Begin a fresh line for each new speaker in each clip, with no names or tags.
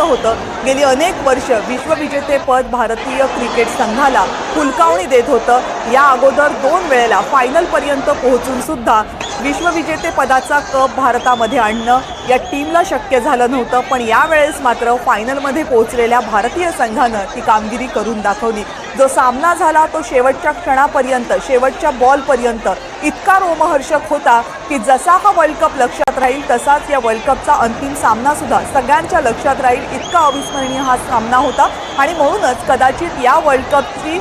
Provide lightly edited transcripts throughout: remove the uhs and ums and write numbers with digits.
होतं। गेली अनेक वर्ष विश्वविजेतेपद भारतीय क्रिकेट संघाला हुलकावणी देत होतं। या अगोदर 2 वेळेला फायनलपर्यंत पोहोचून सुद्धा विश्वविजेतेपदाचा कप भारतामध्ये आणणं या टीमला शक्य झालं नव्हतं, पण यावेळेस मात्र फायनलमध्ये पोहोचलेल्या भारतीय संघानं ती कामगिरी करून दाखवली। जो सामना झाला तो शेवटच्या क्षणापर्यंत, शेवटच्या बॉलपर्यंत इतका रोमहर्षक होता की जसा हा वर्ल्ड कप लक्षात राहील तसाच या वर्ल्ड कपचा अंतिम सामना सुद्धा सगळ्यांच्या लक्षात राहील। इतका अविस्मरणीय हा सामना होता आणि म्हणूनच कदाचित या वर्ल्ड कपची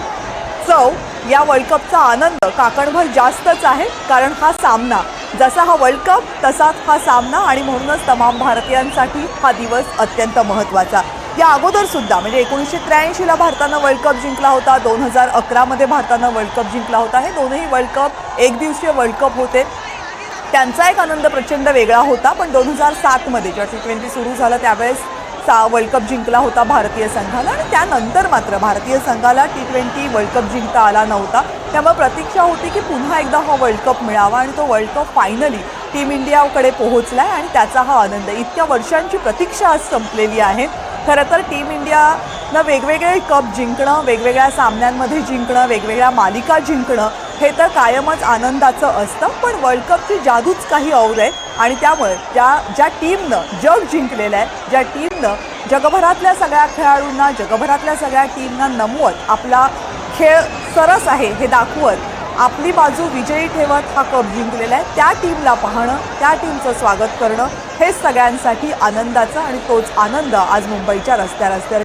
चव, या वर्ल्ड कपचा आनंद काकणभर जास्तच आहे, कारण हा सामना जसा हा वर्ल्ड कप तसाच हा सामना आणि म्हणूनच तमाम भारतीयांसाठी हा दिवस अत्यंत महत्त्वाचा। या अगोदर सुद्धा म्हणजे 1983ला भारतानं वर्ल्ड कप जिंकला होता, 2011 मध्ये भारतानं वर्ल्ड कप जिंकला होता। हे दोनही वर्ल्ड कप एकदिवसीय वर्ल्ड कप होते, त्यांचा एक आनंद प्रचंड वेगळा होता। पण 2007 मध्ये जेव्हा T20 सुरू झालं त्यावेळेस वर्ल्ड कप जिंकला होता भारतीय संघानं आणि त्यानंतर मात्र भारतीय संघाला T20 वर्ल्ड कप जिंकता आला नव्हता। त्यामुळे प्रतीक्षा होती की पुन्हा एकदा हा वर्ल्ड कप मिळावा आणि तो वर्ल्ड कप फायनली टीम इंडियाकडे पोहोचलाय आणि त्याचा हा आनंद, इतक्या वर्षांची प्रतीक्षा आज संपलेली आहे। खरं तर टीम इंडियानं वेगवेगळे कप जिंकणं, वेगवेगळ्या सामन्यांमध्ये जिंकणं, वेगवेगळ्या मालिका जिंकणं हे तर कायमच आनंदाचं असतं, पण वर्ल्ड कपची जादूच काही और आहे आणि त्यामुळे ज्या टीमनं जग जिंकलेलं आहे, ज्या टीमनं जगभरातल्या सगळ्या खेळाडूंना, जगभरातल्या सगळ्या टीमना नमवत आपला खेळ सरस आहे हे दाखवत आपली बाजू विजयी ठेवत हा कप जिंकलेला आहे, त्या टीमला पाहणं, त्या टीमचं स्वागत करणं हे सगळ्यांसाठी आनंदाचं आणि तोच आनंद आज मुंबईच्या रस्त्यावर